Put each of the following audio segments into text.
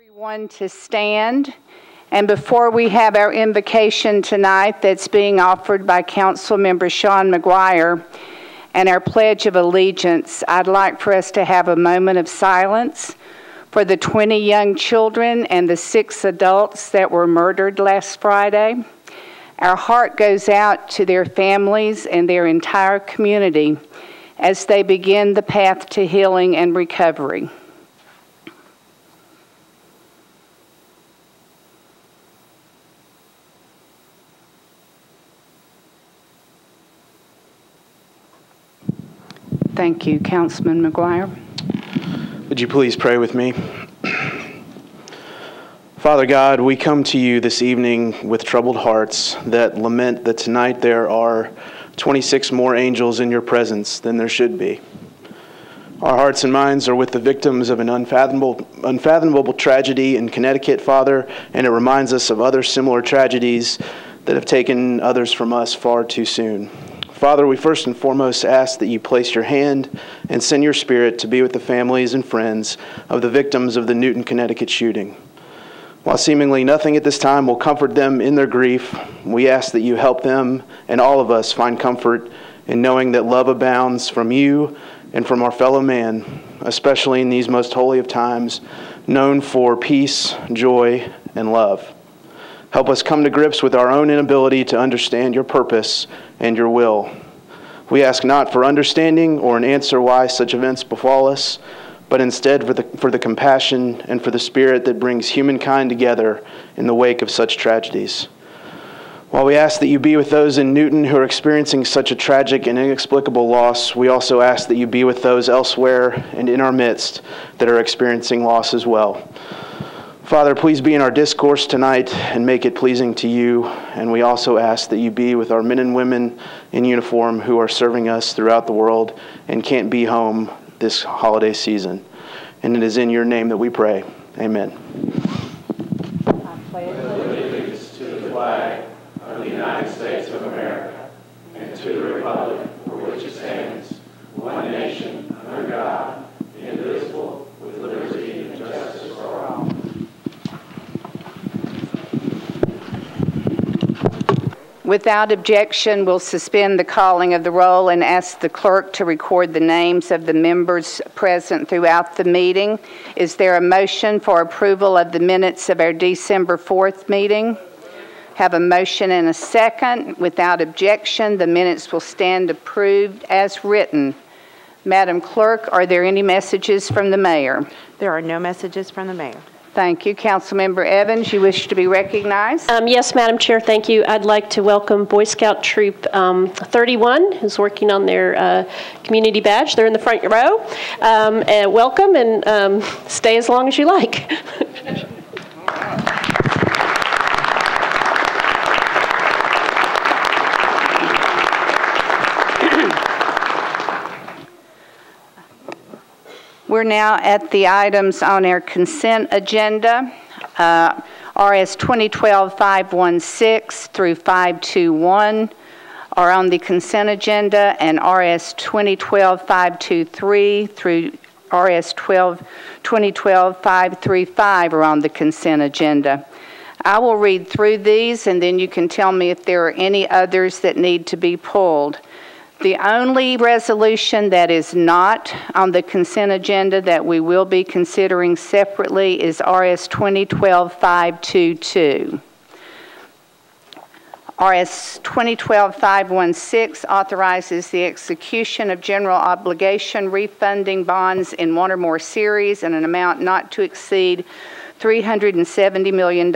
Everyone to stand. And before we have our invocation tonight that's being offered by Councilmember Sean McGuire and our Pledge of Allegiance, I'd like for us to have a moment of silence for the 20 young children and the 6 adults that were murdered last Friday. Our heart goes out to their families and their entire community as they begin the path to healing and recovery. Thank you, Councilman McGuire. Would you please pray with me? Father God, we come to you this evening with troubled hearts that lament that tonight there are 26 more angels in your presence than there should be. Our hearts and minds are with the victims of an unfathomable tragedy in Connecticut, Father, and it reminds us of other similar tragedies that have taken others from us far too soon. Father, we first and foremost ask that you place your hand and send your spirit to be with the families and friends of the victims of the Newton, Connecticut shooting. While seemingly nothing at this time will comfort them in their grief, we ask that you help them and all of us find comfort in knowing that love abounds from you and from our fellow man, especially in these most holy of times, known for peace, joy, and love. Help us come to grips with our own inability to understand your purpose and your will. We ask not for understanding or an answer why such events befall us, but instead for the compassion and for the spirit that brings humankind together in the wake of such tragedies. While we ask that you be with those in Newton who are experiencing such a tragic and inexplicable loss, we also ask that you be with those elsewhere and in our midst that are experiencing loss as well. Father, please be in our discourse tonight and make it pleasing to you. And we also ask that you be with our men and women in uniform who are serving us throughout the world and can't be home this holiday season. And it is in your name that we pray. Amen. I pledge allegiance to the flag of the United States of America and to the republic for which it stands, one nation, under God, indivisible, with liberty and justice for all. Without objection, we'll suspend the calling of the roll and ask the clerk to record the names of the members present throughout the meeting. Is there a motion for approval of the minutes of our December 4th meeting? Have a motion and a second. Without objection, the minutes will stand approved as written. Madam Clerk, are there any messages from the mayor? There are no messages from the mayor. Thank you. Councilmember Evans, you wish to be recognized? Yes, Madam Chair, thank you. I'd like to welcome Boy Scout Troop 31, who's working on their community badge. They're in the front row. Welcome and stay as long as you like. We're now at the items on our consent agenda. RS 2012-516 through 521 are on the consent agenda, and RS 2012-523 through RS 2012-535 are on the consent agenda. I will read through these, and then you can tell me if there are any others that need to be pulled. The only resolution that is not on the consent agenda that we will be considering separately is RS 2012-522. RS 2012-516 authorizes the execution of general obligation refunding bonds in one or more series in an amount not to exceed $370 million.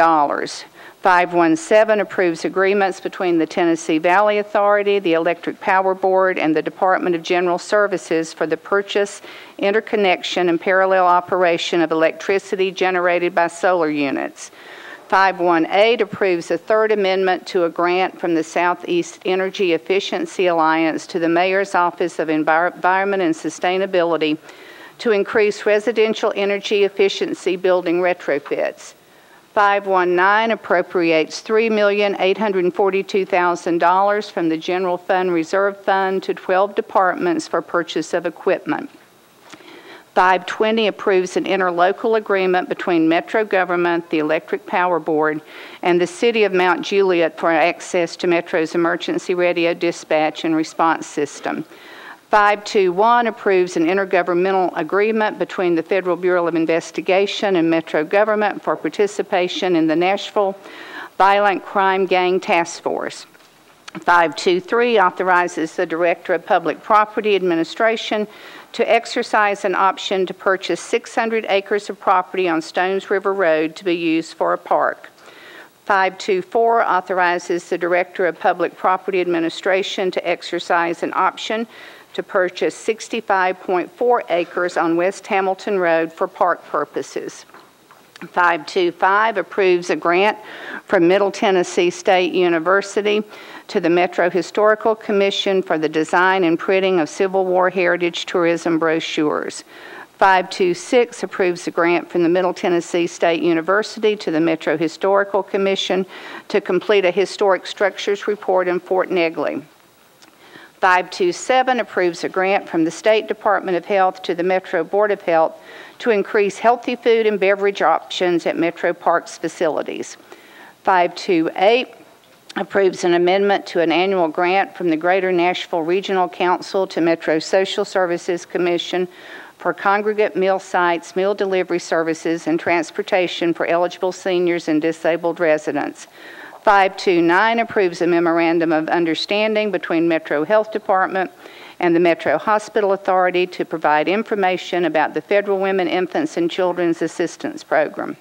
517 approves agreements between the Tennessee Valley Authority, the Electric Power Board, and the Department of General Services for the purchase, interconnection, and parallel operation of electricity generated by solar units. 518 approves a third amendment to a grant from the Southeast Energy Efficiency Alliance to the Mayor's Office of Environment and Sustainability to increase residential energy efficiency building retrofits. 519 appropriates $3,842,000 from the General Fund Reserve Fund to 12 departments for purchase of equipment. 520 approves an interlocal agreement between Metro Government, the Electric Power Board, and the City of Mount Juliet for access to Metro's emergency radio dispatch and response system. 521 approves an intergovernmental agreement between the Federal Bureau of Investigation and Metro Government for participation in the Nashville Violent Crime Gang Task Force. 523 authorizes the Director of Public Property Administration to exercise an option to purchase 600 acres of property on Stones River Road to be used for a park. 524 authorizes the Director of Public Property Administration to exercise an option to purchase 65.4 acres on West Hamilton Road for park purposes. 525 approves a grant from Middle Tennessee State University to the Metro Historical Commission for the design and printing of Civil War heritage tourism brochures. 526 approves a grant from the Middle Tennessee State University to the Metro Historical Commission to complete a historic structures report in Fort Negley. 527 approves a grant from the State Department of Health to the Metro Board of Health to increase healthy food and beverage options at Metro Parks facilities. 528 approves an amendment to an annual grant from the Greater Nashville Regional Council to Metro Social Services Commission for congregate meal sites, meal delivery services, and transportation for eligible seniors and disabled residents. 529 approves a memorandum of understanding between Metro Health Department and the Metro Hospital Authority to provide information about the Federal Women, Infants, and Children's Assistance Program.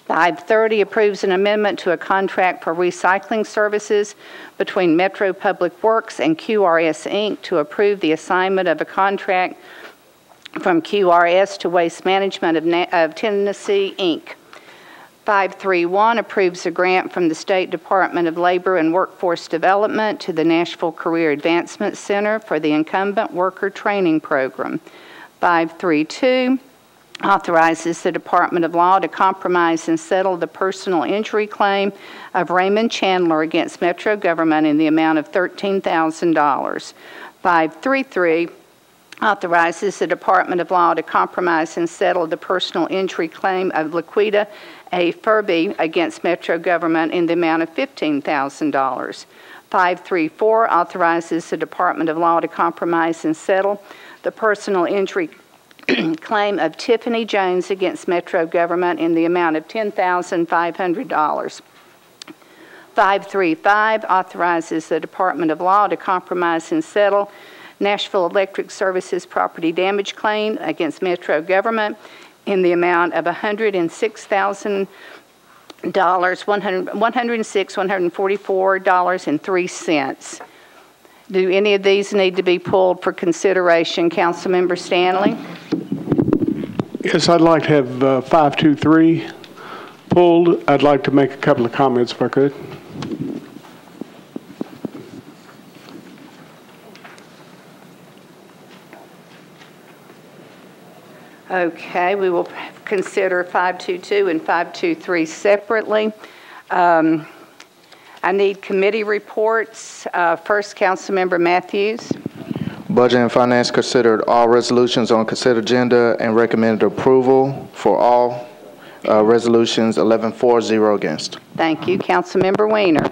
530 approves an amendment to a contract for recycling services between Metro Public Works and QRS Inc. to approve the assignment of a contract from QRS to Waste Management of Tennessee, Inc. 531 approves a grant from the State Department of Labor and Workforce Development to the Nashville Career Advancement Center for the Incumbent Worker Training Program. 532 authorizes the Department of Law to compromise and settle the personal injury claim of Raymond Chandler against Metro Government in the amount of $13,000. 533 authorizes the Department of Law to compromise and settle the personal injury claim of Laquita A. Furby against Metro Government in the amount of $15,000. 534 authorizes the Department of Law to compromise and settle the personal injury claim of Tiffany Jones against Metro Government in the amount of $10,500. 535 authorizes the Department of Law to compromise and settle Nashville Electric Services property damage claim against Metro Government in the amount of $106,000, $144.03. Do any of these need to be pulled for consideration, Councilmember Stanley? Yes, I'd like to have 523 pulled. I'd like to make a couple of comments if I could. Okay, we will consider 522 and 523 separately. I need committee reports. First, Councilmember Matthews. Budget and Finance considered all resolutions on consent agenda and recommended approval for all resolutions, 11-4, against. Thank you. Councilmember Weiner.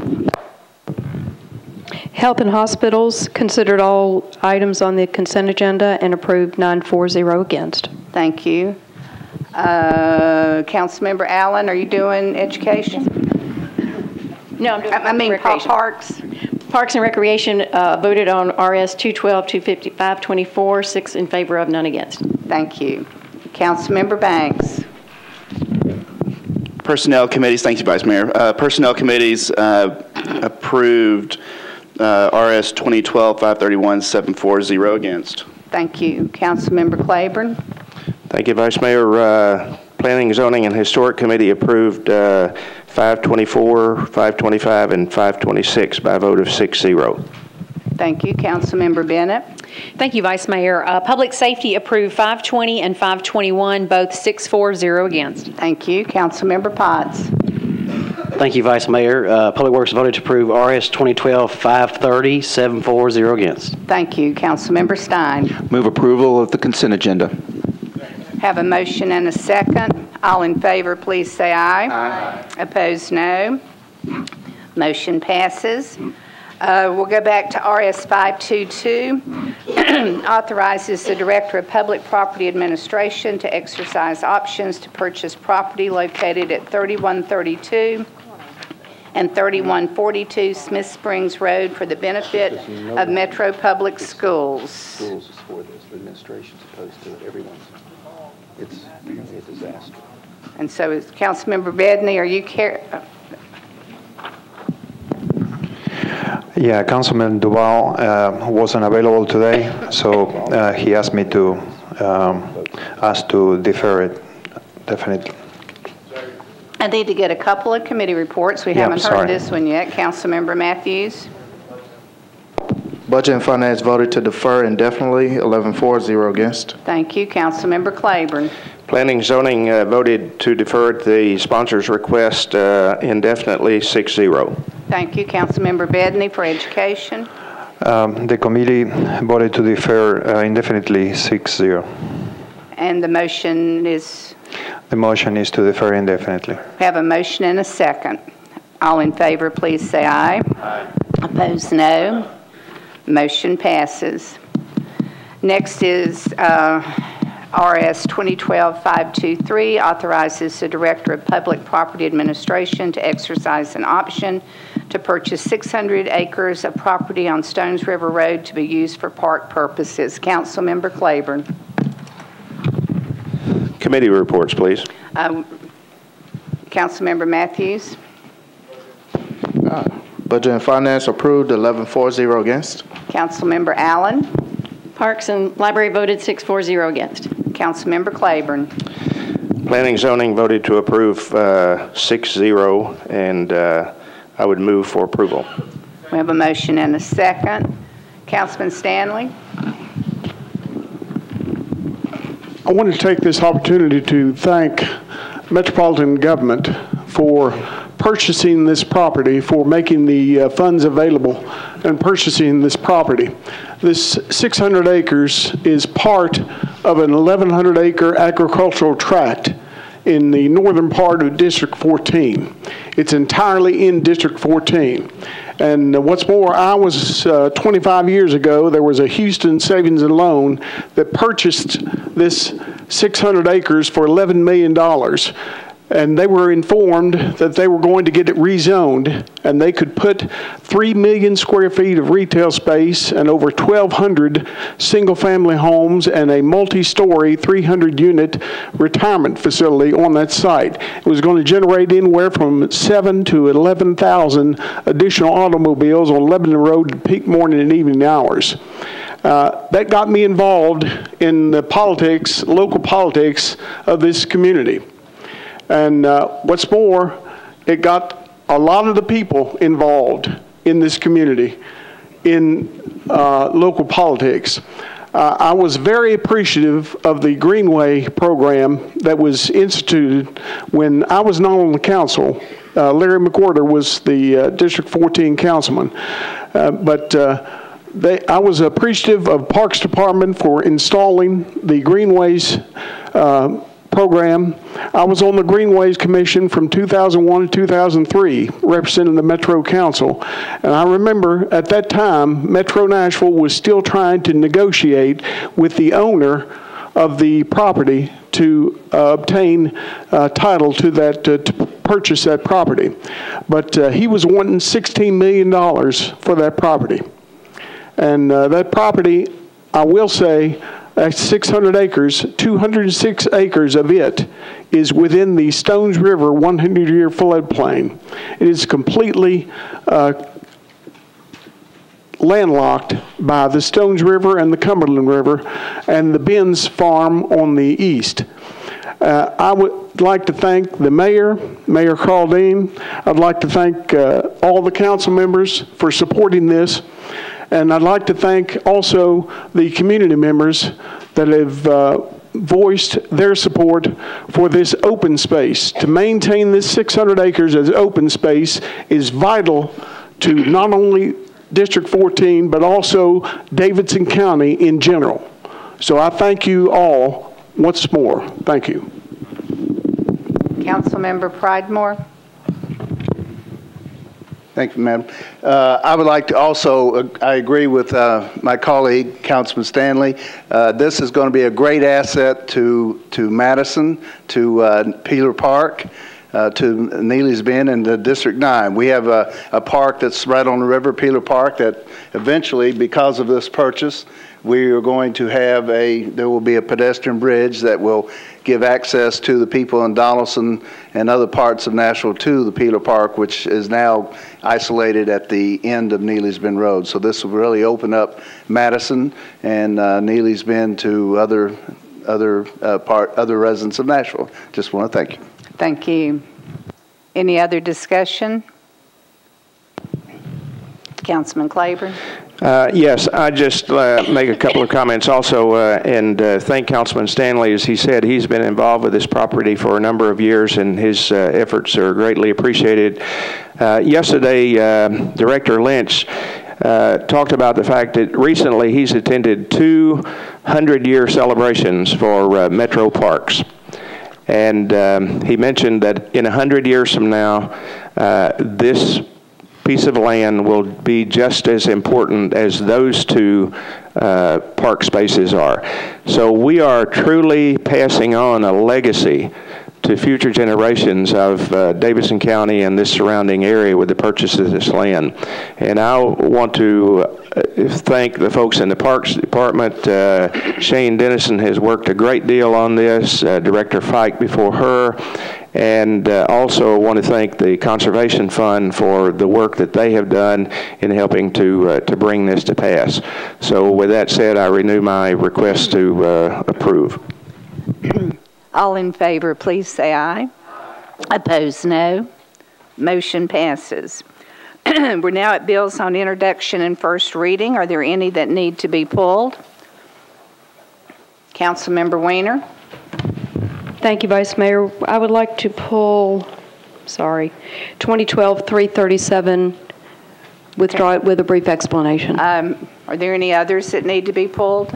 Health and Hospitals considered all items on the consent agenda and approved 9-4 against. Thank you. Councilmember Allen, are you doing education? No, I'm doing I mean recreation. Parks. Parks and Recreation voted on RS 212, 250, 524, 6 in favor of, none against. Thank you. Councilmember Banks. Personnel committees, thank you, Vice Mayor. Personnel committees approved RS 2012, 531, 740 against. Thank you. Councilmember Claiborne. Thank you, Vice Mayor. Planning, Zoning, and Historic Committee approved 524, 525, and 526 by a vote of 6-0. Thank you. Councilmember Bennett. Thank you, Vice Mayor. Public Safety approved 520 and 521, both 6-4 against. Thank you. Councilmember Potts. Thank you, Vice Mayor. Public Works voted to approve RS 2012 530, 740 against. Thank you. Councilmember Stein. Move approval of the consent agenda. Have a motion and a second. All in favor, please say aye. Aye. Opposed, no. Motion passes. We'll go back to RS 522. Authorizes the Director of Public Property Administration to exercise options to purchase property located at 3132 and 3142 Smith Springs Road for the benefit of Metro Public Schools. Schools is for this. The administration's opposed to it. Everyone's. It's a disaster. And so, is Councilmember Bedney, are you Yeah, Councilman Duval wasn't available today, so he asked me to ask to defer it, definitely. I need to get a couple of committee reports. We haven't heard this one yet. Councilmember Matthews. Budget and Finance voted to defer indefinitely, 11-4, 0 against. Thank you. Councilmember Claiborne. Planning Zoning voted to defer the sponsor's request indefinitely, 6-0. Thank you. Councilmember Bedney for Education. The committee voted to defer indefinitely, 6-0. And the motion is? The motion is to defer indefinitely. We have a motion and a second. All in favor, please say aye. Aye. Opposed, no. Motion passes. Next is RS 2012-523, authorizes the Director of Public Property Administration to exercise an option to purchase 600 acres of property on Stones River Road to be used for park purposes. Councilmember Claiborne. Committee reports, please. Councilmember Matthews. Budget and Finance approved, 11-4, 0 against. Councilmember Allen. Parks and Library voted 6-4-0 against. Councilmember Claiborne. Planning Zoning voted to approve 6-0, and I would move for approval. We have a motion and a second. Councilman Stanley. I want to take this opportunity to thank Metropolitan Government for purchasing this property, for making the funds available and purchasing this property. This 600 acres is part of an 1,100-acre agricultural tract in the northern part of District 14. It's entirely in District 14. And what's more, I was 25 years ago, there was a Houston Savings and Loan that purchased this 600 acres for $11 million. And they were informed that they were going to get it rezoned, and they could put 3 million square feet of retail space and over 1,200 single-family homes and a multi-story 300-unit retirement facility on that site. It was going to generate anywhere from 7,000 to 11,000 additional automobiles on Lebanon Road at peak morning and evening hours. That got me involved in the politics, local politics of this community. And what's more, it got a lot of the people involved in this community in local politics. I was very appreciative of the Greenway program that was instituted when I was not on the council. Larry McWhorter was the District 14 councilman. I was appreciative of Parks Department for installing the Greenways program. I was on the Greenways Commission from 2001 to 2003, representing the Metro Council. And I remember at that time, Metro Nashville was still trying to negotiate with the owner of the property to obtain title to that, to purchase that property. But he was wanting $16 million for that property. And that property, I will say, at 600 acres, 206 acres of it is within the Stones River 100-year floodplain. It is completely landlocked by the Stones River and the Cumberland River and the Benz Farm on the east. I would like to thank the mayor, Mayor Carl Dean. I'd like to thank all the council members for supporting this. And I'd like to thank also the community members that have voiced their support for this open space. To maintain this 600 acres as open space is vital to not only District 14, but also Davidson County in general. So I thank you all once more, thank you. Councilmember Pridemore. Thank you, Madam. I would like to also, I agree with my colleague, Councilman Stanley. This is going to be a great asset to Madison, to Peeler Park, to Neely's Bend, and to District 9. We have a park that's right on the river, Peeler Park, that eventually, because of this purchase, we are going to have there will be a pedestrian bridge that will give access to the people in Donaldson and other parts of Nashville to the Peeler Park, which is now isolated at the end of Neely's Bend Road. So this will really open up Madison and Neely's Bend to other residents of Nashville. Just want to thank you. Thank you. Any other discussion? Councilman Claiborne. Yes, I just make a couple of comments also and thank Councilman Stanley. As he said, he's been involved with this property for a number of years and his efforts are greatly appreciated. Yesterday, Director Lynch talked about the fact that recently he's attended 2 100-year celebrations for Metro Parks. And he mentioned that in 100 years from now, this piece of land will be just as important as those 2 park spaces are. So we are truly passing on a legacy to future generations of Davidson County and this surrounding area with the purchase of this land. And I want to thank the folks in the Parks Department. Shane Dennison has worked a great deal on this, Director Fike before her, and also want to thank the Conservation Fund for the work that they have done in helping to bring this to pass. So with that said, I renew my request to approve. All in favor, please say aye. Opposed, no. Motion passes. We're now at bills on introduction and first reading. Are there any that need to be pulled? Councilmember Weiner. Thank you, Vice Mayor. I would like to pull, 2012-337, withdraw it with a brief explanation. Are there any others that need to be pulled?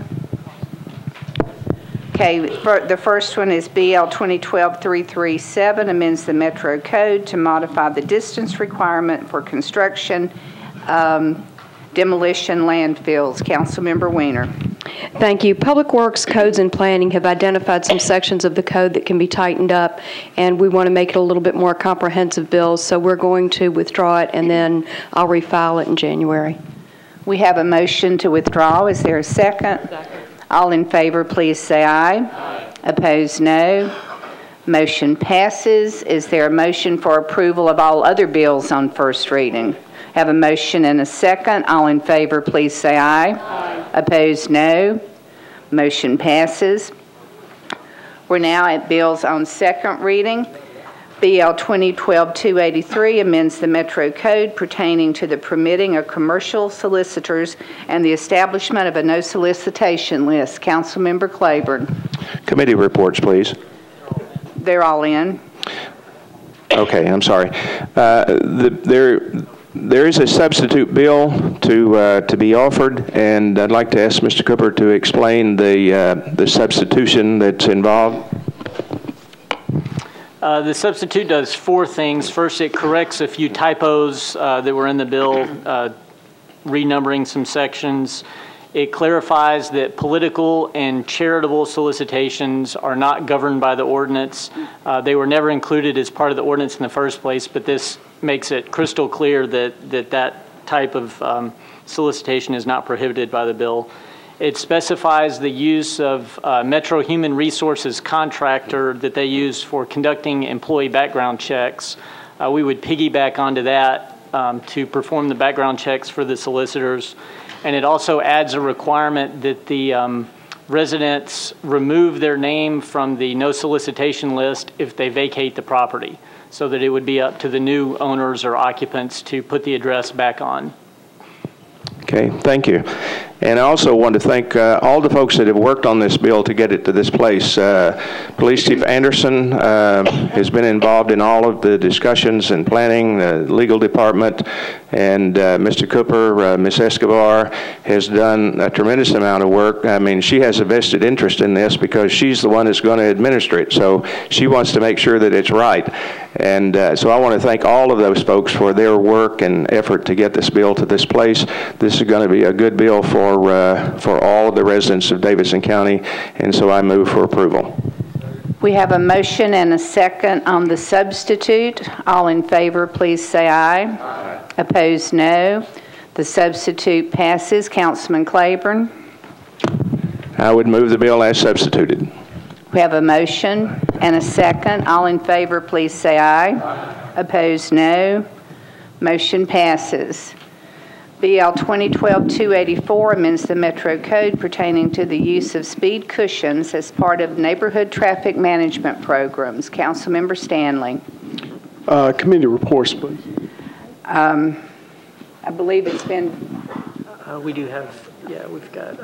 Okay, the first one is BL 2012-337, amends the Metro Code to modify the distance requirement for construction, demolition landfills. Councilmember Weiner. Thank you. Public Works, Codes, and Planning have identified some sections of the code that can be tightened up, and we want to make it a little bit more comprehensive bill, so we're going to withdraw it, and then I'll refile it in January. We have a motion to withdraw. Is there a second? Second. All in favor, please say aye. Aye. Opposed, no. Motion passes. Is there a motion for approval of all other bills on first reading? Have a motion and a second. All in favor, please say aye. Aye. Opposed, no. Motion passes. We're now at bills on second reading. BL 2012-283 amends the Metro Code pertaining to the permitting of commercial solicitors and the establishment of a no solicitation list. Councilmember Claiborne. Committee reports, please. They're all in. Okay, I'm sorry. There is a substitute bill to be offered, and I'd like to ask Mr. Cooper to explain the substitution that's involved. The substitute does 4 things. First, it corrects a few typos that were in the bill, renumbering some sections. It clarifies that political and charitable solicitations are not governed by the ordinance. They were never included as part of the ordinance in the first place, but this makes it crystal clear that type of solicitation is not prohibited by the bill. It specifies the use of Metro Human Resources contractor that they use for conducting employee background checks. We would piggyback onto that to perform the background checks for the solicitors. And it also adds a requirement that the residents remove their name from the no solicitation list if they vacate the property, so that it would be up to the new owners or occupants to put the address back on. Okay, thank you. And I also want to thank all the folks that have worked on this bill to get it to this place. Police Chief Anderson has been involved in all of the discussions and planning, the legal department, and Mr. Cooper, Ms. Escobar has done a tremendous amount of work. I mean, she has a vested interest in this because she's the one that's going to administer it. So she wants to make sure that it's right. And so I want to thank all of those folks for their work and effort to get this bill to this place. This is going to be a good bill for all of the residents of Davidson County, and so I move for approval. We have a motion and a second on the substitute. All in favor, please say aye. Aye. Opposed, no. The substitute passes. Councilman Claiborne. I would move the bill as substituted. We have a motion and a second. All in favor, please say aye. Aye. Opposed, no. Motion passes. BL 2012-284 amends the Metro Code pertaining to the use of speed cushions as part of neighborhood traffic management programs. Councilmember Stanley. Committee reports, please. I believe it's been... we do have, yeah, we've got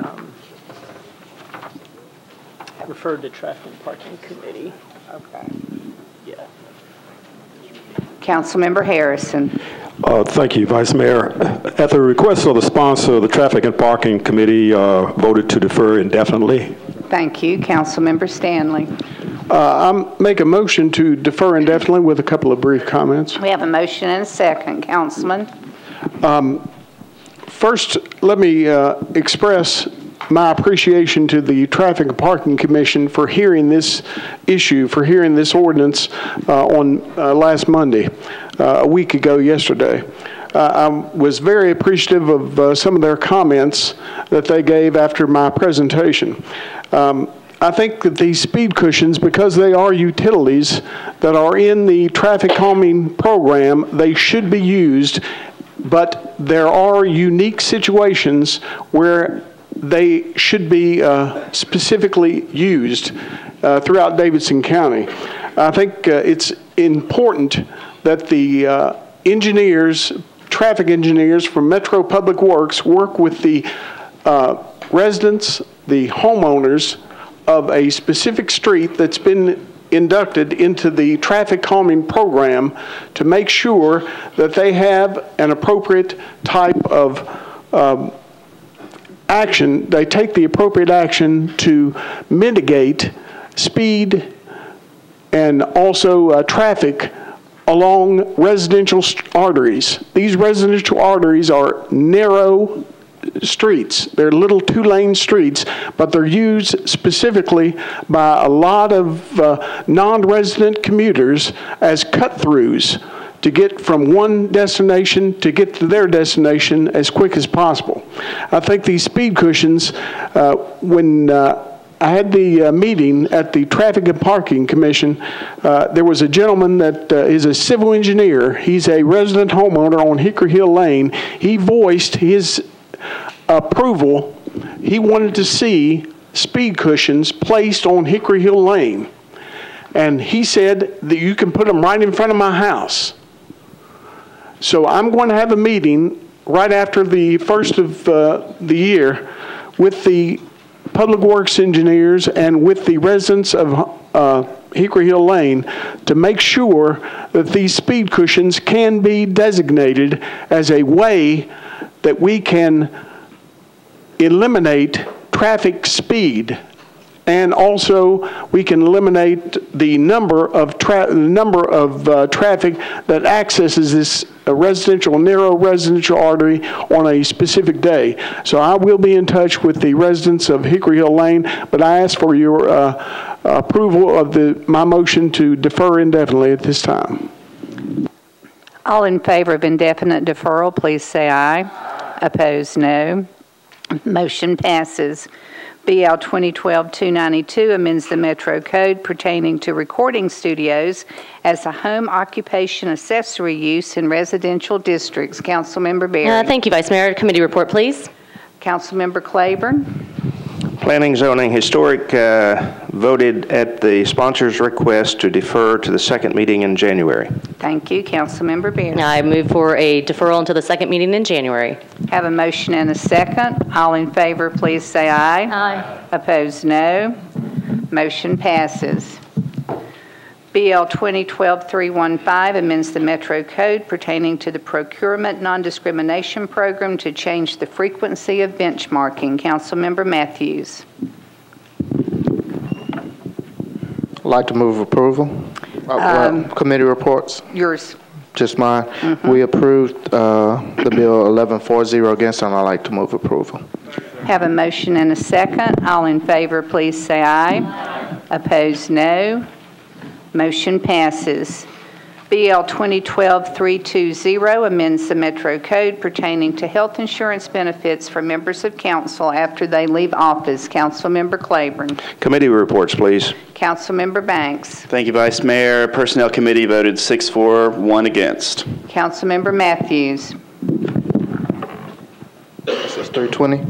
referred to Traffic and Parking Committee. Okay. Yeah. Councilmember Harrison. Thank you, Vice Mayor. At the request of the sponsor, the Traffic and Parking Committee voted to defer indefinitely. Thank you. Councilmember Stanley. I make a motion to defer indefinitely with a couple of brief comments. We have a motion and a second. Councilman. First, let me express my appreciation to the Traffic and Parking Commission for hearing this issue, for hearing this ordinance on last Monday, a week ago yesterday. I was very appreciative of some of their comments that they gave after my presentation. I think that these speed cushions, because they are utilities that are in the traffic calming program, they should be used, but there are unique situations where they should be specifically used throughout Davidson County. I think it's important that the engineers, traffic engineers from Metro Public Works work with the residents, the homeowners of a specific street that's been inducted into the traffic calming program to make sure that they have an appropriate type of action, they take the appropriate action to mitigate speed and also traffic along residential arteries. These residential arteries are narrow streets. They're little two-lane streets, but they're used specifically by a lot of non-resident commuters as cut-throughs to get from one destination to get to their destination as quick as possible. I think these speed cushions, when I had the meeting at the Traffic and Parking Commission, there was a gentleman that is a civil engineer. He's a resident homeowner on Hickory Hill Lane. He voiced his approval. He wanted to see speed cushions placed on Hickory Hill Lane. And he said that you can put them right in front of my house. So I'm going to have a meeting right after the first of the year with the Public Works engineers and with the residents of Hickory Hill Lane to make sure that these speed cushions can be designated as a way that we can eliminate traffic speed, and also we can eliminate the number of traffic that accesses this narrow residential artery on a specific day. So I will be in touch with the residents of Hickory Hill Lane, but I ask for your approval of my motion to defer indefinitely at this time. All in favor of indefinite deferral, please say aye. Aye. Opposed, no. Motion passes. BL 2012-292 amends the Metro Code pertaining to recording studios as a home occupation accessory use in residential districts. Councilmember Berry. Thank you, Vice Mayor. Committee report, please. Councilmember Claiborne. Planning, Zoning, Historic voted at the sponsor's request to defer to the second meeting in January. Thank you. Councilmember Beard. I move for a deferral until the second meeting in January. Have a motion and a second. All in favor, please say aye. Aye. Opposed, no. Motion passes. BL 2012-315 amends the Metro Code pertaining to the Procurement Non-Discrimination Program to change the frequency of benchmarking. Councilmember Matthews. I'd like to move approval. Committee reports. Yours. Just mine. We approved the bill 11-4-0 against, and I'd like to move approval. Have a motion and a second. All in favor, please say aye. Aye. Opposed, no. Motion passes. BL 2012-320 amends the Metro Code pertaining to health insurance benefits for members of council after they leave office. Councilmember Claiborne. Committee reports, please. Councilmember Banks. Thank you, Vice Mayor. Personnel Committee voted 6-4, 1 against. Councilmember Matthews. This is 320.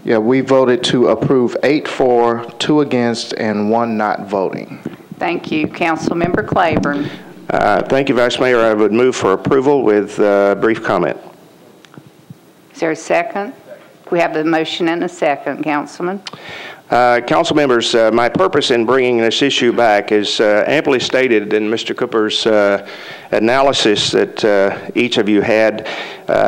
Yeah, we voted to approve 8-4, 2 against, and 1 not voting. Thank you. Councilmember Claiborne. Thank you, Vice Mayor. I would move for approval with brief comment. Is there a second? We have the motion and a second, Councilman. Council members, my purpose in bringing this issue back is amply stated in Mr. Cooper's analysis that each of you had.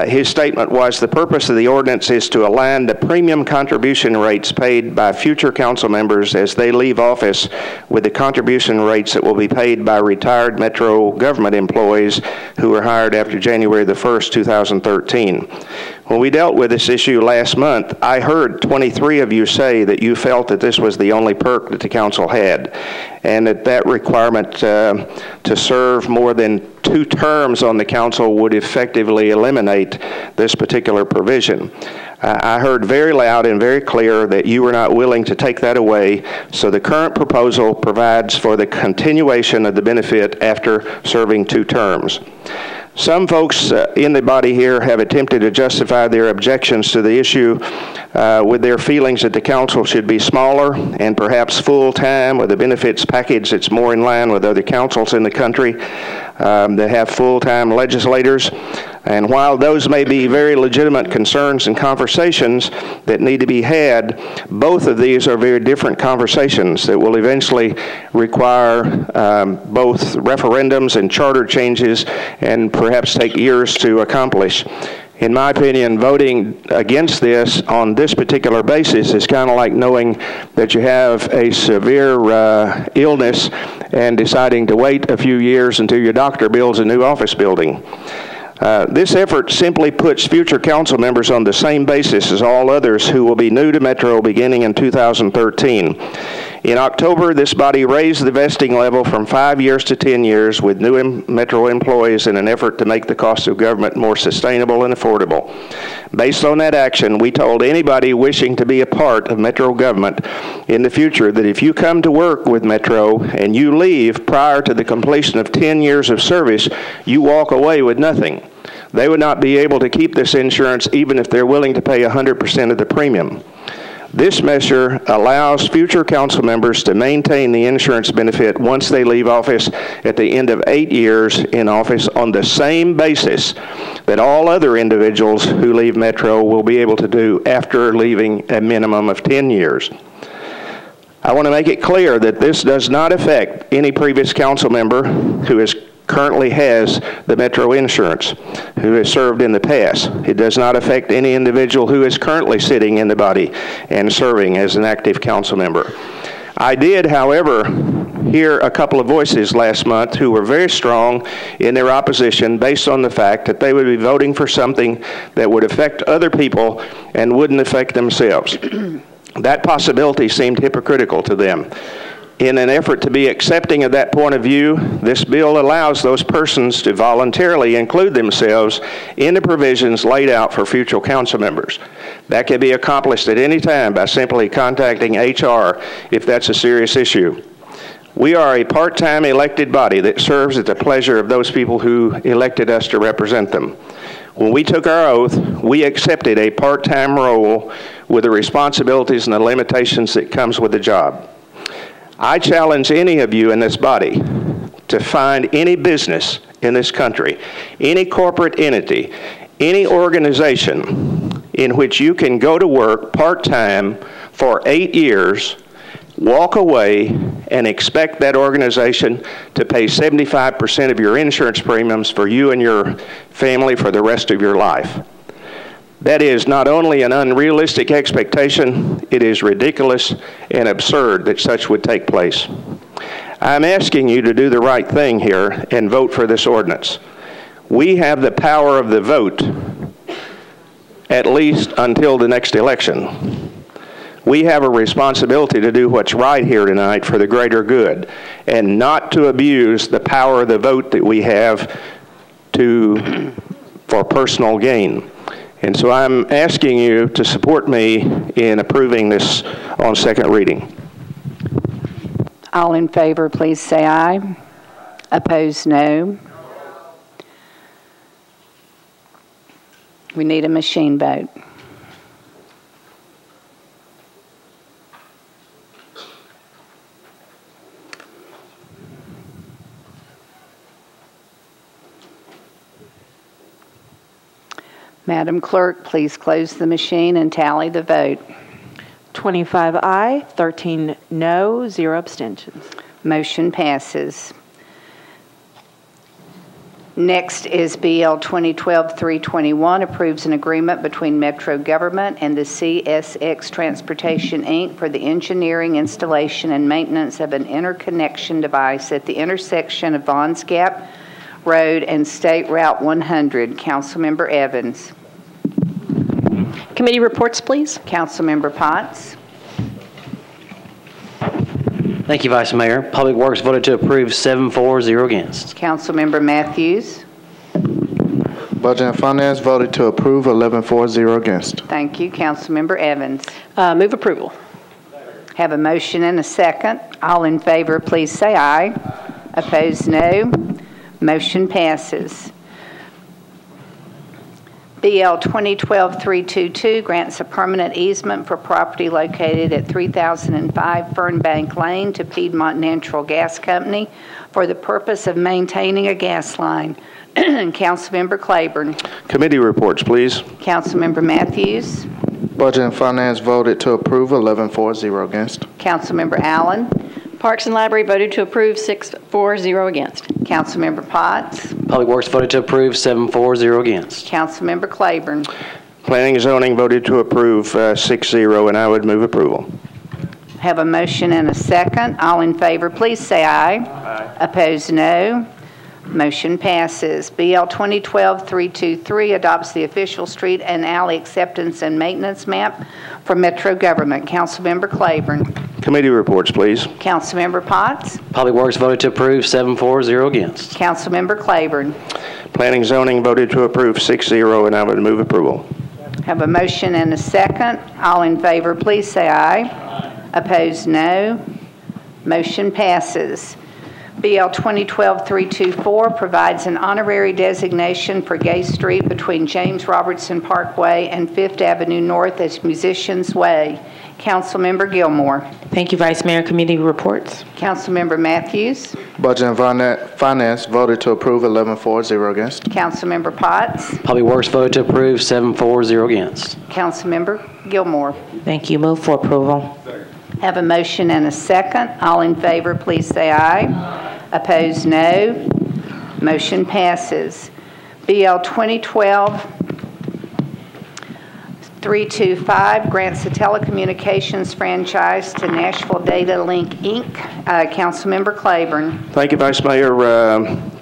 His statement was the purpose of the ordinance is to align the premium contribution rates paid by future council members as they leave office with the contribution rates that will be paid by retired Metro government employees who were hired after January the 1st, 2013. When we dealt with this issue last month, I heard 23 of you say that you felt that this was the only perk that the council had, and that requirement to serve more than 2 terms on the council would effectively eliminate this particular provision. I heard very loud and very clear that you were not willing to take that away, so the current proposal provides for the continuation of the benefit after serving 2 terms. Some folks in the body here have attempted to justify their objections to the issue with their feelings that the council should be smaller and perhaps full-time with a benefits package that's more in line with other councils in the country that have full-time legislators. And while those may be very legitimate concerns and conversations that need to be had, both of these are very different conversations that will eventually require both referendums and charter changes and perhaps take years to accomplish. In my opinion, voting against this on this particular basis is kind of like knowing that you have a severe illness and deciding to wait a few years until your doctor builds a new office building. This effort simply puts future council members on the same basis as all others who will be new to Metro beginning in 2013. In October, this body raised the vesting level from 5 years to 10 years with new Metro employees in an effort to make the cost of government more sustainable and affordable. Based on that action, we told anybody wishing to be a part of Metro government in the future that if you come to work with Metro and you leave prior to the completion of 10 years of service, you walk away with nothing. They would not be able to keep this insurance even if they're willing to pay 100% of the premium. This measure allows future council members to maintain the insurance benefit once they leave office at the end of 8 years in office on the same basis that all other individuals who leave Metro will be able to do after leaving a minimum of 10 years. I want to make it clear that this does not affect any previous council member who currently has the Metro insurance, who has served in the past. It does not affect any individual who is currently sitting in the body and serving as an active council member. I did, however, hear a couple of voices last month who were very strong in their opposition based on the fact that they would be voting for something that would affect other people and wouldn't affect themselves. That possibility seemed hypocritical to them. In an effort to be accepting of that point of view, this bill allows those persons to voluntarily include themselves in the provisions laid out for future council members. That can be accomplished at any time by simply contacting HR if that's a serious issue. We are a part-time elected body that serves at the pleasure of those people who elected us to represent them. When we took our oath, we accepted a part-time role with the responsibilities and the limitations that comes with the job. I challenge any of you in this body to find any business in this country, any corporate entity, any organization in which you can go to work part-time for 8 years, walk away, and expect that organization to pay 75% of your insurance premiums for you and your family for the rest of your life. That is not only an unrealistic expectation, it is ridiculous and absurd that such would take place. I'm asking you to do the right thing here and vote for this ordinance. We have the power of the vote, at least until the next election. We have a responsibility to do what's right here tonight for the greater good and not to abuse the power of the vote that we have for personal gain. And so I'm asking you to support me in approving this on second reading. All in favor, please say aye. Opposed, no. We need a machine vote. Madam Clerk, please close the machine and tally the vote. 25 aye, 13 no, 0 abstentions. Motion passes. Next is BL 2012-321, approves an agreement between Metro Government and the CSX Transportation, Inc. for the engineering, installation, and maintenance of an interconnection device at the intersection of Vons Gap Road and State Route 100. Councilmember Evans. Committee reports, please. Councilmember Potts. Thank you, Vice Mayor. Public Works voted to approve 7-4, 0 against. Councilmember Matthews. Budget and Finance voted to approve 11-4, 0 against. Thank you. Councilmember Evans. Move approval. Have a motion and a second. All in favor, please say aye. Opposed, no. Motion passes. BL 2012-322 grants a permanent easement for property located at 3005 Fernbank Lane to Piedmont Natural Gas Company for the purpose of maintaining a gas line. Councilmember Claiborne. Committee reports, please. Councilmember Matthews. Budget and Finance voted to approve 11-4, 0 against. Councilmember Allen. Parks and Library voted to approve 6-4, 0 against. Councilmember Potts. Public Works voted to approve 7-4, 0 against. Councilmember Claiborne. Planning and Zoning voted to approve 6-0, and I would move approval. Have a motion and a second. All in favor, please say aye. Aye. Opposed, no. Motion passes. BL 2012-323 adopts the official street and alley acceptance and maintenance map for Metro Government. Councilmember Claiborne. Committee reports, please. Councilmember Potts. Public Works voted to approve 7-4, 0 against. Councilmember Claiborne. Planning and Zoning voted to approve 6-0, and I would move approval. Have a motion and a second. All in favor, please say aye. Aye. Opposed, no. Motion passes. BL 2012-324 provides an honorary designation for Gay Street between James Robertson Parkway and 5th Avenue North as Musicians Way. Councilmember Gilmore. Thank you, Vice Mayor. Committee reports. Councilmember Matthews. Budget and Finance voted to approve 11-4, 0 against. Councilmember Potts. Public Works voted to approve 7-4, 0 against. Councilmember Gilmore. Thank you. Move for approval. Have a motion and a second. All in favor, please say aye. Aye. Opposed, no. Motion passes. BL 2012-325 grants a telecommunications franchise to Nashville Data Link, Inc. Councilmember Claiborne. Thank you, Vice Mayor.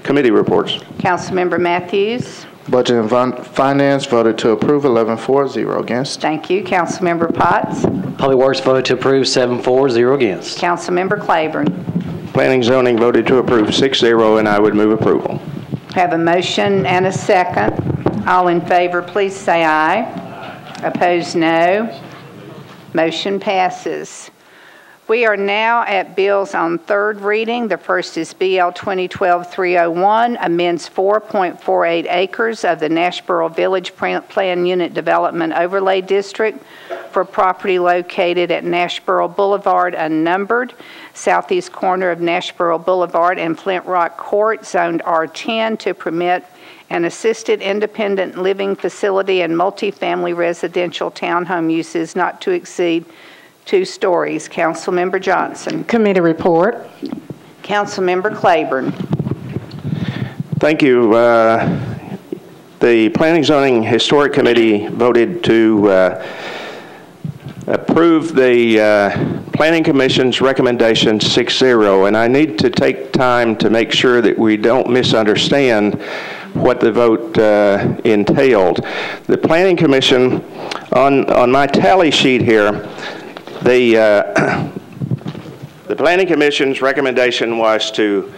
Committee reports. Councilmember Matthews. Budget and Finance voted to approve 11-4, 0 against. Thank you. Councilmember Potts. Public Works voted to approve 7-4, 0 against. Councilmember Claiborne. Planning and Zoning voted to approve 6-0, and I would move approval. Have a motion and a second. All in favor, please say aye. Aye. Opposed, no. Motion passes. We are now at bills on third reading. The first is BL 2012-301, amends 4.48 acres of the Nashboro Village Plan Unit Development Overlay District for property located at Nashboro Boulevard unnumbered, southeast corner of Nashboro Boulevard and Flint Rock Court, zoned R10, to permit an assisted independent living facility and multifamily residential townhome uses not to exceed 2 stories. Councilmember Johnson. Committee report. Councilmember Claiborne. Thank you. The Planning, Zoning, Historic Committee voted to approve the Planning Commission's recommendation 6-0, and I need to take time to make sure that we don't misunderstand what the vote entailed. The Planning Commission, on my tally sheet here, the Planning Commission's recommendation was to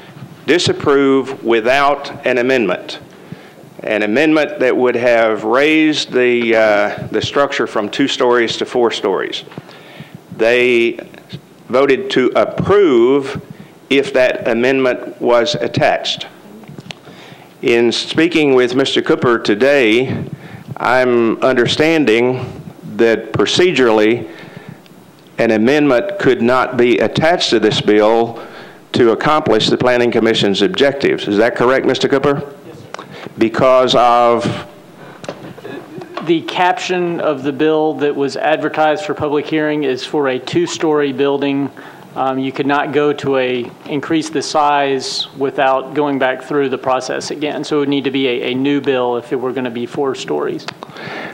disapprove without an amendment that would have raised the structure from 2 stories to 4 stories. They voted to approve if that amendment was attached. In speaking with Mr. Cooper today, I'm understanding that procedurally an amendment could not be attached to this bill to accomplish the Planning Commission's objectives. Is that correct, Mr. Cooper? Yes, sir. Because of? The caption of the bill that was advertised for public hearing is for a 2-story building. You could not go to increase the size without going back through the process again. So it would need to be a new bill if it were going to be 4 stories.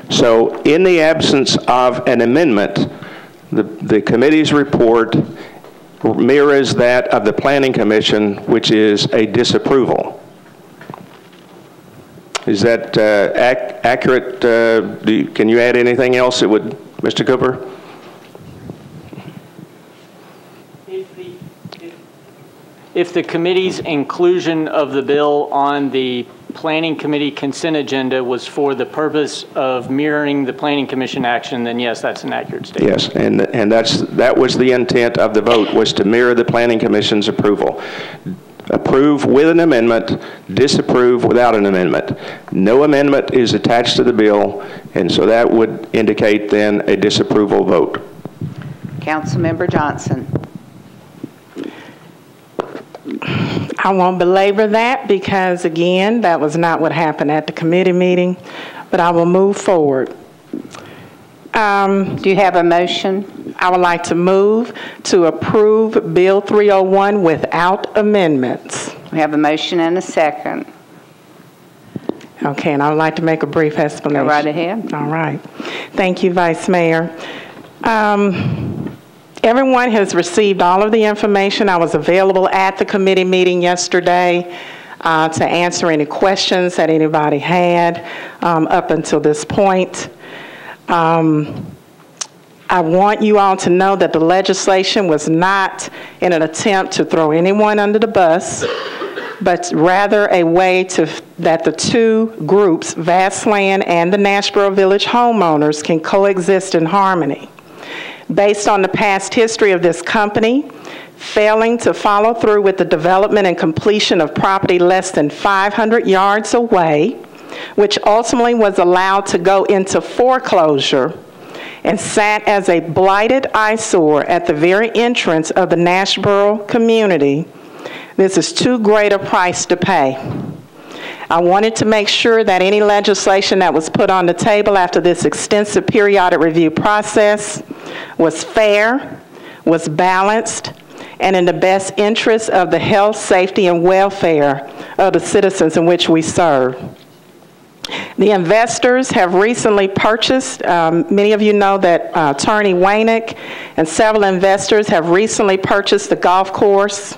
So in the absence of an amendment, the committee's report mirrors that of the Planning Commission, which is a disapproval. Is that accurate? Can you add anything else that would, Mr. Cooper? If the committee's inclusion of the bill on the Planning Committee consent agenda was for the purpose of mirroring the Planning Commission action, then yes, that's an accurate statement. Yes, and that was the intent of the vote, was to mirror the Planning Commission's approval. Approve with an amendment, disapprove without an amendment. No amendment is attached to the bill, and so that would indicate then a disapproval vote. Councilmember Johnson. I won't belabor that because, again, that was not what happened at the committee meeting, but I will move forward. Do you have a motion? I would like to move to approve Bill 301 without amendments. We have a motion and a second. Okay, and I would like to make a brief explanation. Go right ahead. All right. Thank you, Vice Mayor. Everyone has received all of the information. I was available at the committee meeting yesterday to answer any questions that anybody had up until this point. I want you all to know that the legislation was not in an attempt to throw anyone under the bus, but rather a way that the 2 groups, Vastland and the Nashboro Village homeowners, can coexist in harmony. Based on the past history of this company, failing to follow through with the development and completion of property less than 500 yards away, which ultimately was allowed to go into foreclosure and sat as a blighted eyesore at the very entrance of the Nashboro community, this is too great a price to pay. I wanted to make sure that any legislation that was put on the table after this extensive periodic review process was fair, was balanced, and in the best interest of the health, safety, and welfare of the citizens in which we serve. The investors have recently purchased, many of you know that Attorney Wainick and several investors have recently purchased the golf course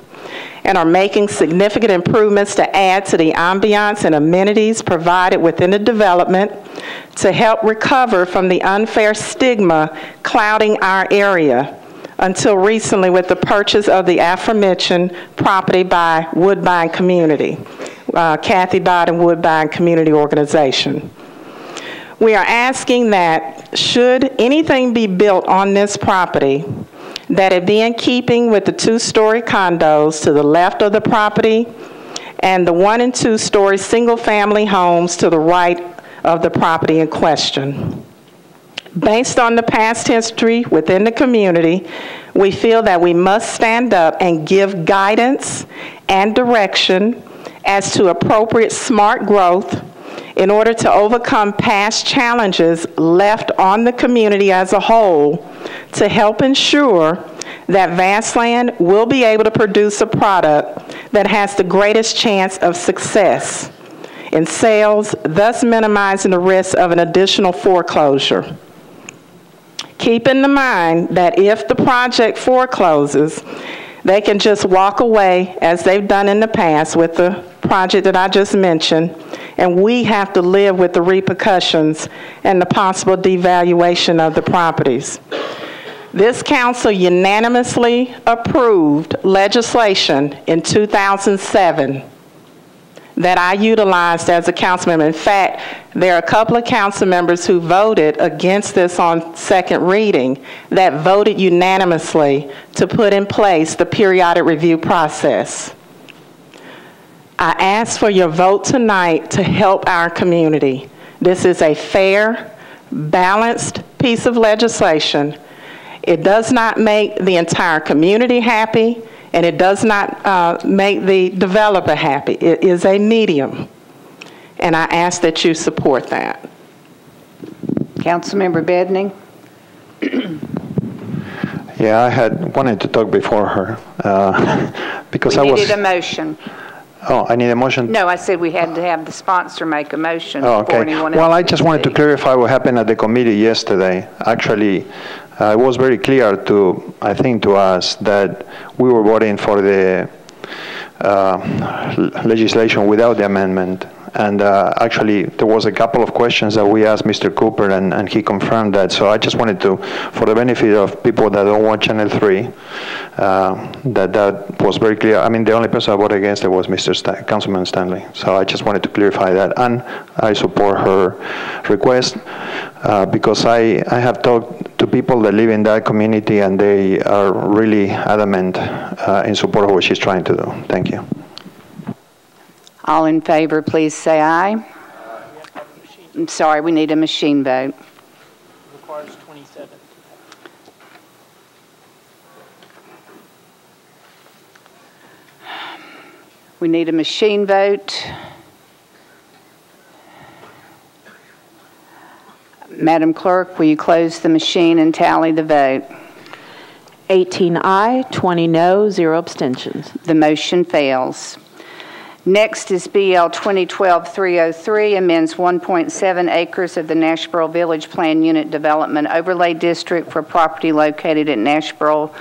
and are making significant improvements to add to the ambiance and amenities provided within the development to help recover from the unfair stigma clouding our area until recently with the purchase of the aforementioned property by Woodbine Community, Kathy Dodd and Woodbine Community Organization. We are asking that should anything be built on this property, that it be in keeping with the 2-story condos to the left of the property and the 1- and 2-story single-family homes to the right of the property in question. Based on the past history within the community, we feel that we must stand up and give guidance and direction as to appropriate smart growth in order to overcome past challenges left on the community as a whole to help ensure that Vanceland will be able to produce a product that has the greatest chance of success in sales, thus minimizing the risk of an additional foreclosure. Keep in mind that if the project forecloses, they can just walk away as they've done in the past with the project that I just mentioned, and we have to live with the repercussions and the possible devaluation of the properties. This council unanimously approved legislation in 2007 that I utilized as a council member. In fact, there are a couple of council members who voted against this on second reading that voted unanimously to put in place the periodic review process. I ask for your vote tonight to help our community. This is a fair, balanced piece of legislation. It does not make the entire community happy, and it does not make the developer happy. It is a medium, and I ask that you support that. Councilmember Bedning. Yeah, I had wanted to talk before her because we needed a motion. Oh, I need a motion? No, I said we had to have the sponsor make a motion before anyone else. Well, I just wanted to clarify what happened at the committee yesterday. Actually, it was very clear to, I think, to us that we were voting for the legislation without the amendment. And actually, there was a couple of questions that we asked Mr. Cooper, and he confirmed that. So I just wanted to, for the benefit of people that don't watch Channel 3, that was very clear. I mean, the only person I voted against it was Councilman Stanley. So I just wanted to clarify that. And I support her request because I have talked to people that live in that community, and they are really adamant in support of what she's trying to do. Thank you. All in favor, please say aye. I'm sorry, we need a machine vote. Requires 27. We need a machine vote. Madam Clerk, will you close the machine and tally the vote? 18 aye, 20 no, 0 abstentions. The motion fails. Next is BL 2012-303, amends 1.7 acres of the Nashboro Village Plan Unit Development Overlay District for property located at Nashboro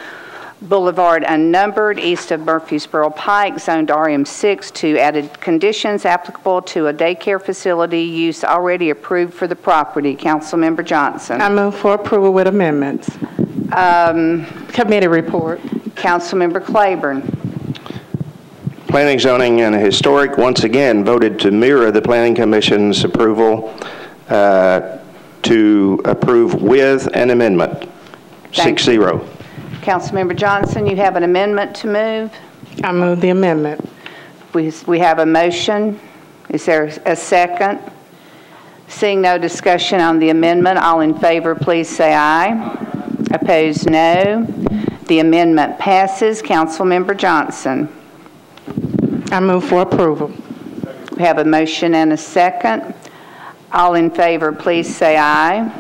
Boulevard Unnumbered, east of Murfreesboro Pike, zoned RM6, to added conditions applicable to a daycare facility use already approved for the property. Councilmember Johnson. I move for approval with amendments. Committee report. Councilmember Claiborne. Planning, Zoning, and Historic once again voted to mirror the Planning Commission's approval to approve with an amendment. 6-0. Councilmember Johnson, you have an amendment to move? I move the amendment. We have a motion. Is there a second? Seeing no discussion on the amendment, all in favor, please say aye. Opposed, no. The amendment passes. Councilmember Johnson. I move for approval. We have a motion and a second. All in favor, please say aye.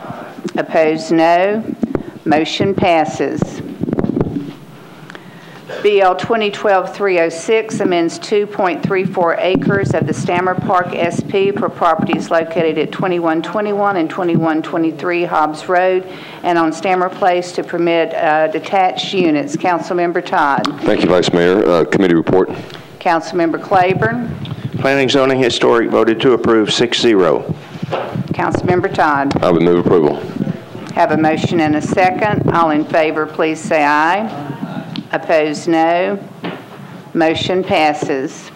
Opposed, no. Motion passes. BL 2012-306 amends 2.34 acres of the Stammer Park SP for properties located at 2121 and 2123 Hobbs Road and on Stammer Place to permit detached units. Councilmember Todd. Thank you, Vice Mayor. Committee report. Councilmember Claiborne. Planning, Zoning, Historic voted to approve 6-0. Councilmember Todd. I would move approval. Have a motion and a second. All in favor, please say aye. Opposed, no. Motion passes.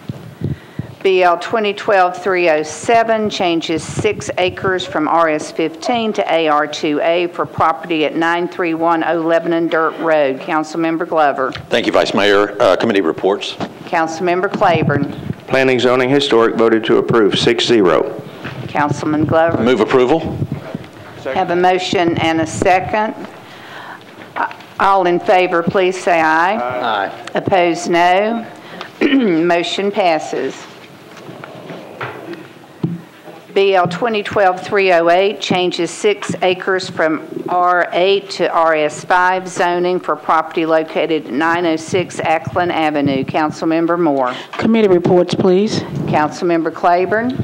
BL 2012-307 changes 6 acres from RS-15 to AR-2A for property at 931 Lebanon Dirt Road. Councilmember Glover. Thank you, Vice Mayor. Committee reports. Councilmember Claiborne. Planning, Zoning, Historic voted to approve 6-0. Councilman Glover. Move approval. Have a motion and a second. All in favor, please say aye. Aye. Opposed, no. Motion passes. BL 2012-308 changes 6 acres from R8 to RS5 zoning for property located at 906 Ackland Avenue. Councilmember Moore. Committee reports, please. Councilmember Claiborne.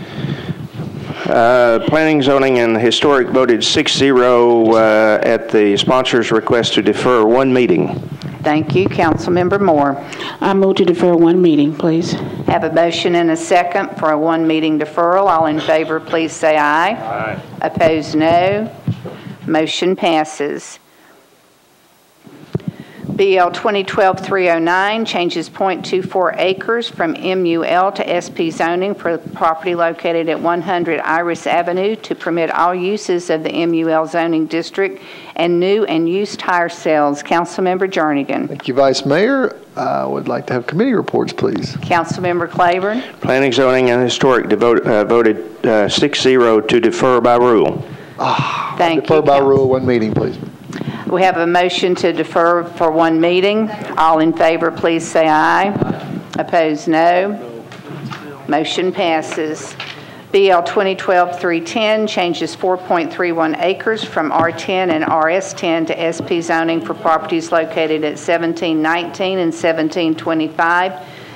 Planning, Zoning, and Historic voted 6-0 at the sponsor's request to defer one meeting. Thank you. Councilmember Moore. I move to defer one meeting, please. Have a motion and a second for a one-meeting deferral. All in favor, please say aye. Aye. Opposed, no. Motion passes. BL 2012-309 changes .24 acres from MUL to SP zoning for property located at 100 Iris Avenue to permit all uses of the MUL zoning district and new and used tire sales. Councilmember Jernigan. Thank you, Vice Mayor. I would like to have committee reports, please. Councilmember Claiborne. Planning, Zoning, and Historic voted 6-0 to defer by rule. Thank you. Defer by rule, one meeting, please. We have a motion to defer for one meeting. All in favor, please say aye. Opposed, no. Motion passes. BL 2012-310 changes 4.31 acres from R10 and RS10 to SP zoning for properties located at 1719 and 1725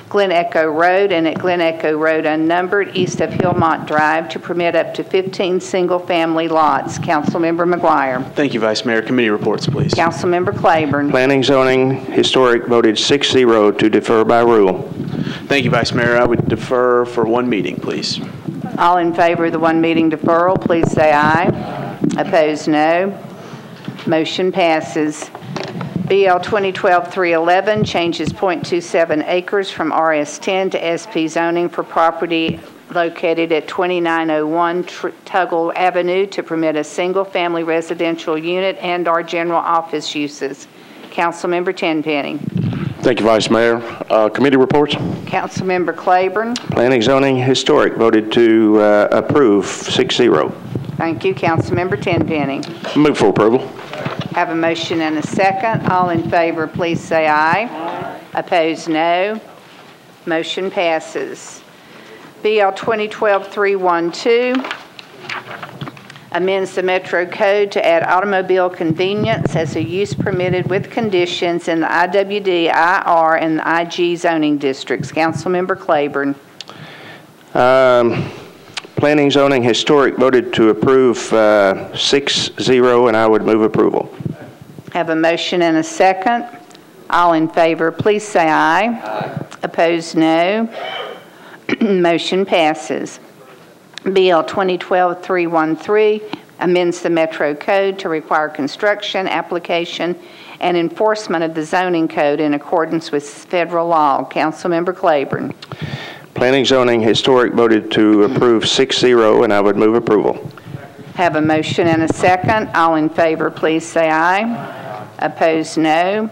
Glen Echo Road and at Glen Echo Road unnumbered east of Hillmont Drive to permit up to 15 single-family lots. Councilmember McGuire. Thank you, Vice Mayor. Committee reports, please. Councilmember Claiborne. Planning, Zoning, Historic voted 6-0 to defer by rule. Thank you, Vice Mayor. I would defer for one meeting, please. All in favor of the one meeting deferral, please say aye. Opposed, no. Motion passes. BL 2012-311 changes .27 acres from RS10 to SP zoning for property located at 2901 Tuggle Avenue to permit a single-family residential unit and/or general office uses. Councilmember Tenpenny. Thank you, Vice Mayor. Committee reports. Councilmember Claiborne. Planning, Zoning, Historic voted to approve 6-0. Thank you. Councilmember Tenpenny. Move for approval. Have a motion and a second. All in favor, please say aye. Opposed, no. Motion passes. BL 2012-312 amends the Metro Code to add automobile convenience as a use permitted with conditions in the IWD, IR, and the IG zoning districts. Councilmember Claiborne. Planning, Zoning, Historic voted to approve 6-0, and I would move approval. Have a motion and a second. All in favor, please say aye. Aye. Opposed, no. Motion passes. BL 2012-313 amends the Metro Code to require construction, application, and enforcement of the zoning code in accordance with federal law. Councilmember Claiborne. Planning, Zoning, Historic voted to approve 6-0, and I would move approval. Have a motion and a second. All in favor, please say aye. Opposed, no.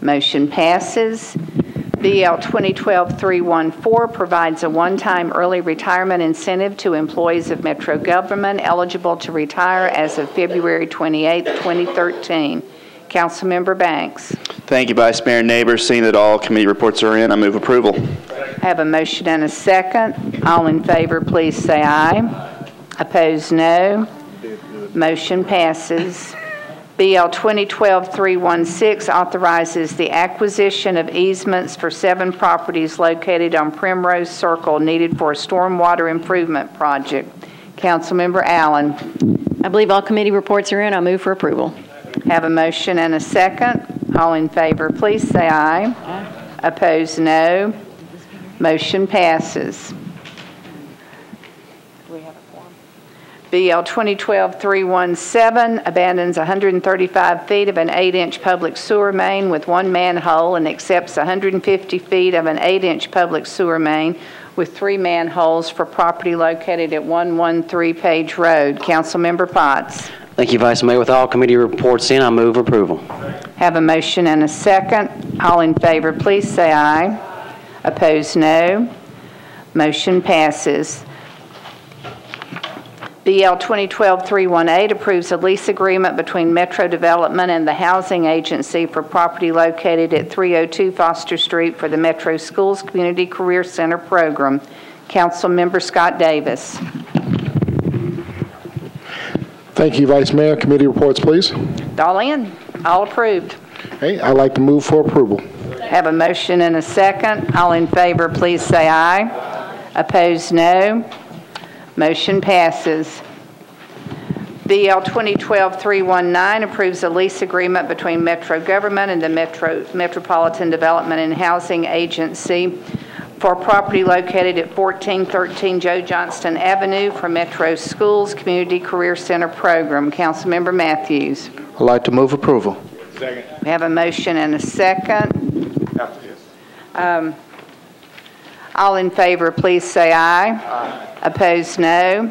Motion passes. BL 2012-314 provides a one-time early retirement incentive to employees of Metro government eligible to retire as of February 28, 2013. Councilmember Banks. Thank you, Vice Mayor Neighbors. Seeing that all committee reports are in, I move approval. Have a motion and a second. All in favor, please say aye. Opposed, no. Motion passes. BL 2012-316 authorizes the acquisition of easements for 7 properties located on Primrose Circle needed for a stormwater improvement project. Councilmember Allen. I believe all committee reports are in. I move for approval. Have a motion and a second. All in favor, please say aye. Aye. Opposed, no. Motion passes. BL 2012-317 abandons 135 feet of an 8-inch public sewer main with 1 manhole and accepts 150 feet of an 8-inch public sewer main with 3 manholes for property located at 113 Page Road. Councilmember Potts. Thank you, Vice Mayor. With all committee reports in, I move approval. Have a motion and a second. All in favor, please say aye. Opposed, no. Motion passes. BL 2012-318 approves a lease agreement between Metro Development and the Housing Agency for property located at 302 Foster Street for the Metro Schools Community Career Center program. Councilmember Scott Davis. Thank you, Vice Mayor. Committee reports, please. All in. All approved. Okay, I'd like to move for approval. Have a motion and a second. All in favor, please say aye. Opposed, no. Motion passes. BL 2012-319 approves a lease agreement between Metro Government and the Metropolitan Development and Housing Agency for property located at 1413 Joe Johnston Avenue for Metro Schools Community Career Center program. Councilmember Matthews. I'd like to move approval. Second. We have a motion and a second. All in favor, please say aye. Aye. Opposed, no.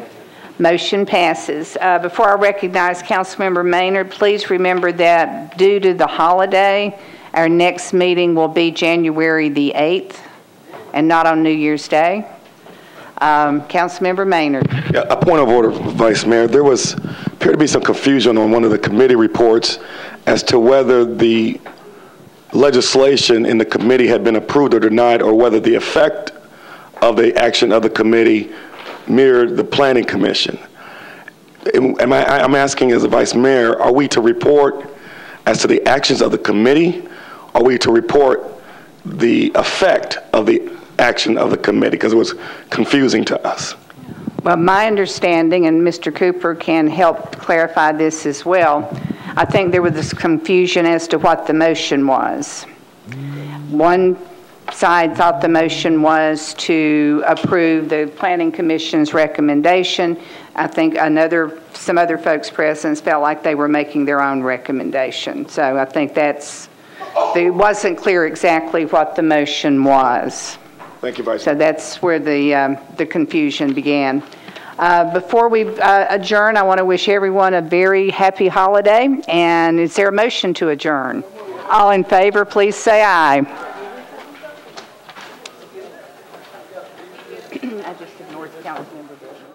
Motion passes. Before I recognize Councilmember Maynard, please remember that due to the holiday, our next meeting will be January the 8th and not on New Year's Day. Councilmember Maynard. Yeah, a point of order, Vice Mayor. There appeared to be some confusion on one of the committee reports as to whether the legislation in the committee had been approved or denied, or whether the effect of the action of the committee mirrored the Planning Commission. I'm asking as a Vice Mayor, are we to report as to the actions of the committee? Are we to report the effect of the action of the committee? Because it was confusing to us. Well, my understanding, and Mr. Cooper can help clarify this as well, I think there was this confusion as to what the motion was. One side thought the motion was to approve the Planning Commission's recommendation. I think some other folks present felt like they were making their own recommendation. So I think it wasn't clear exactly what the motion was. Thank you, Vice So that's where the confusion began. Before we adjourn, I want to wish everyone a very happy holiday. And is there a motion to adjourn? All in favor, please say aye. I just ignored the Councilmember.